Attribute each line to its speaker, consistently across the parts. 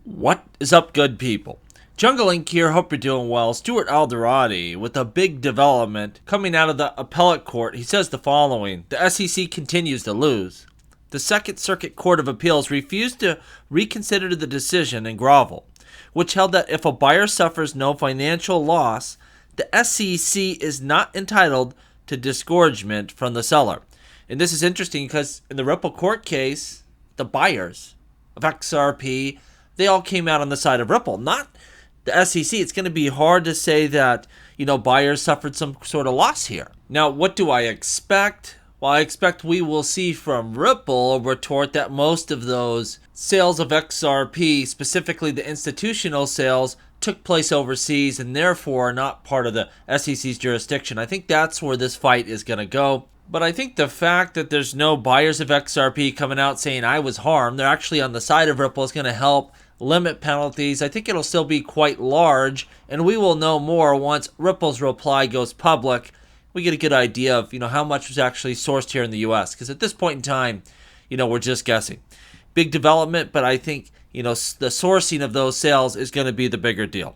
Speaker 1: What is up, good people? Jungle Inc. here, hope you're doing well. Stuart Alderati with a big development coming out of the appellate court. He says the following: the SEC continues to lose. The Second Circuit Court of Appeals refused to reconsider the decision in Grovel, which held that if a buyer suffers no financial loss, the SEC is not entitled to disgorgement from the seller. And this is interesting because in the Ripple court case, the buyers of XRP, they all came out on the side of Ripple, not the SEC. It's going to be hard to say that, buyers suffered some sort of loss here. Now, what do I expect? Well, I expect we will see from Ripple a retort that most of those sales of XRP, specifically the institutional sales, took place overseas and therefore are not part of the SEC's jurisdiction. I think that's where this fight is going to go. But I think the fact that there's no buyers of XRP coming out saying I was harmed, they're actually on the side of Ripple, is going to help limit penalties. I think it'll still be quite large, and we will know more once Ripple's reply goes public. We get a good idea of how much was actually sourced here in the US, because at this point in time, we're just guessing. Big development, but I think the sourcing of those sales is going to be the bigger deal.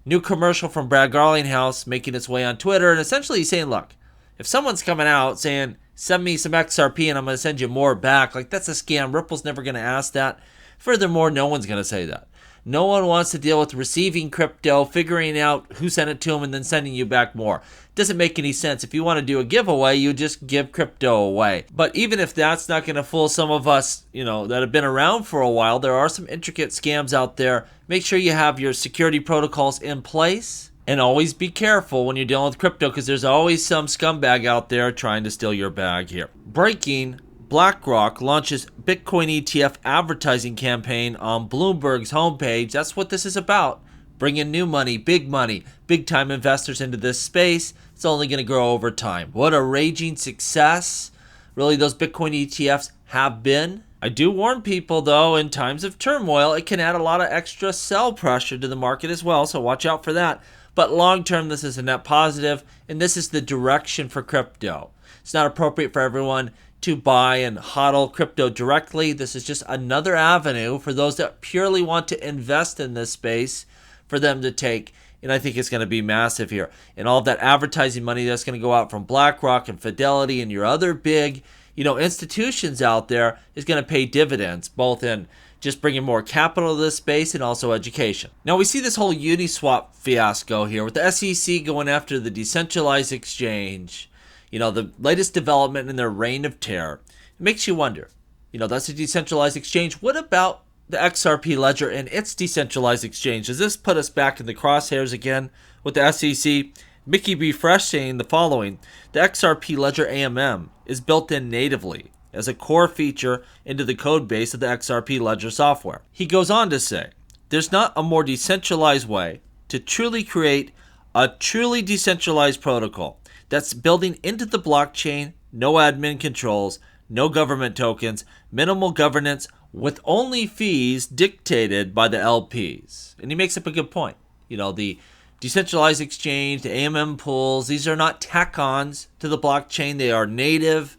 Speaker 1: New commercial from Brad Garlinghouse making its way on Twitter and essentially saying, look, if someone's coming out saying send me some XRP and I'm going to send you more back, like, that's a scam. Ripple's never going to ask that. Furthermore, no one's going to say that. No one wants to deal with receiving crypto, figuring out who sent it to them, and then sending you back more. Doesn't make any sense. If you want to do a giveaway, you just give crypto away. But even if that's not going to fool some of us, that have been around for a while, there are some intricate scams out there. Make sure you have your security protocols in place. And always be careful when you're dealing with crypto, because there's always some scumbag out there trying to steal your bag here. Breaking: BlackRock launches Bitcoin ETF advertising campaign on Bloomberg's homepage. That's what this is about. Bringing new money, big-time investors into this space. It's only going to grow over time. What a raging success, really, those Bitcoin ETFs have been. I do warn people, though, in times of turmoil, it can add a lot of extra sell pressure to the market as well, so watch out for that. But long-term, this is a net positive, and this is the direction for crypto. It's not appropriate for everyone to buy and hodl crypto directly. This is just another avenue for those that purely want to invest in this space for them to take. And I think it's going to be massive here. And all of that advertising money that's going to go out from BlackRock and Fidelity and your other big, institutions out there is going to pay dividends, both in just bringing more capital to this space and also education. Now we see this whole Uniswap fiasco here with the SEC going after the decentralized exchange. The latest development in their reign of terror. It makes you wonder, that's a decentralized exchange. What about the XRP ledger and its decentralized exchange? Does this put us back in the crosshairs again with the SEC? Mickey B. Fresh saying the following: the XRP ledger AMM is built in natively as a core feature into the code base of the XRP ledger software. He goes on to say, there's not a more decentralized way to truly create a truly decentralized protocol that's building into the blockchain, no admin controls, no government tokens, minimal governance, with only fees dictated by the LPs. And he makes up a good point. The decentralized exchange, the AMM pools, these are not tack-ons to the blockchain. They are native.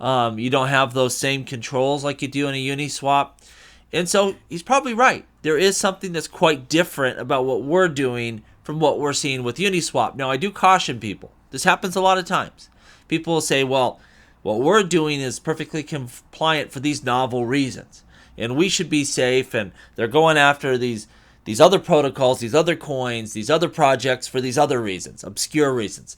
Speaker 1: You don't have those same controls like you do in a Uniswap. And so he's probably right. There is something that's quite different about what we're doing from what we're seeing with Uniswap. Now, I do caution people. This happens a lot of times. People will say, well, what we're doing is perfectly compliant for these novel reasons, and we should be safe, and they're going after these other protocols, these other coins, these other projects for these other reasons, obscure reasons.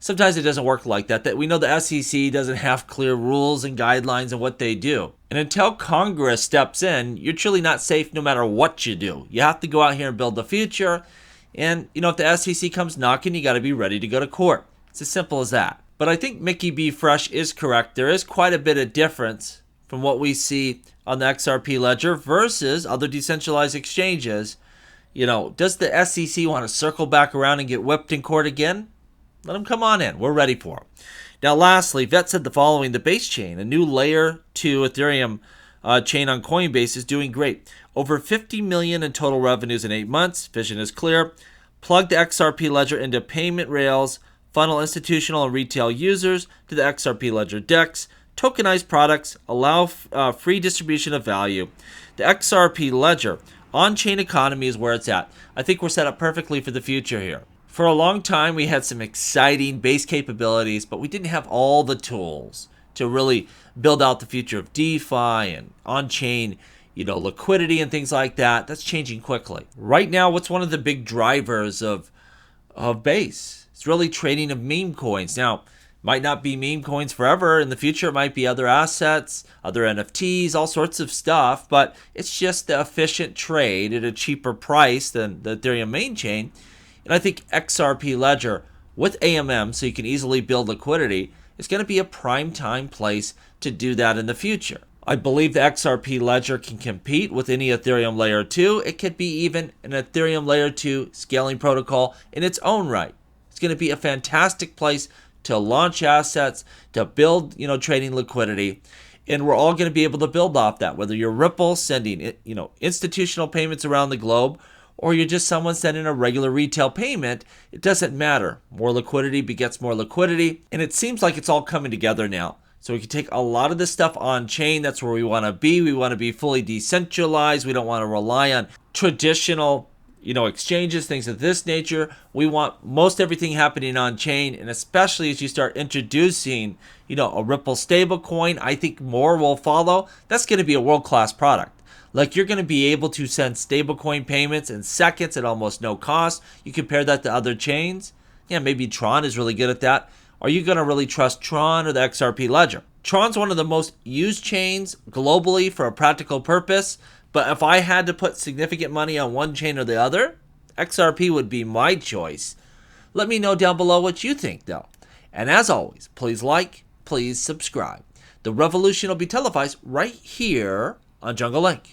Speaker 1: Sometimes it doesn't work like that. That we know the SEC doesn't have clear rules and guidelines on what they do. And until Congress steps in, you're truly not safe no matter what you do. You have to go out here and build the future. And, if the SEC comes knocking, you got to be ready to go to court. It's as simple as that. But I think Mickey B. Fresh is correct. There is quite a bit of difference from what we see on the XRP ledger versus other decentralized exchanges. Does the SEC want to circle back around and get whipped in court again? Let them come on in. We're ready for them. Now, lastly, Vet said the following: the base chain, a new layer 2 Ethereum chain on Coinbase, is doing great. Over $50 million in total revenues in 8 months. Vision is clear. Plug the XRP ledger into payment rails. Funnel institutional and retail users to the XRP ledger DEX. Tokenized products allow free distribution of value. The XRP ledger On-chain economy is where it's at. I think we're set up perfectly for the future here. For a long time, we had some exciting base capabilities, but we didn't have all the tools to really build out the future of DeFi and on-chain, liquidity and things like that. That's changing quickly. Right now, what's one of the big drivers of base? It's really trading of meme coins. Now, might not be meme coins forever. In the future, it might be other assets, other NFTs, all sorts of stuff, but it's just the efficient trade at a cheaper price than the Ethereum main chain. And I think XRP Ledger with AMM, so you can easily build liquidity, is going to be a prime time place to do that in the future. I believe the XRP Ledger can compete with any Ethereum Layer 2. It could be even an Ethereum Layer 2 scaling protocol in its own right. It's going to be a fantastic place to launch assets, to build, trading liquidity. And we're all going to be able to build off that, whether you're Ripple sending, institutional payments around the globe, or you're just someone sending a regular retail payment. It doesn't matter. More liquidity begets more liquidity. And it seems like it's all coming together now. So we can take a lot of this stuff on chain. That's where we want to be. We want to be fully decentralized. We don't want to rely on traditional, exchanges, things of this nature. We want most everything happening on chain. And especially as you start introducing, a Ripple stablecoin, I think more will follow. That's going to be a world-class product. Like, you're going to be able to send stablecoin payments in seconds at almost no cost. You compare that to other chains. Yeah, maybe Tron is really good at that. Are you going to really trust Tron or the XRP Ledger? Tron's one of the most used chains globally for a practical purpose. But if I had to put significant money on one chain or the other, XRP would be my choice. Let me know down below what you think, though. And as always, please like, please subscribe. The revolution will be televised right here on Jungle Link.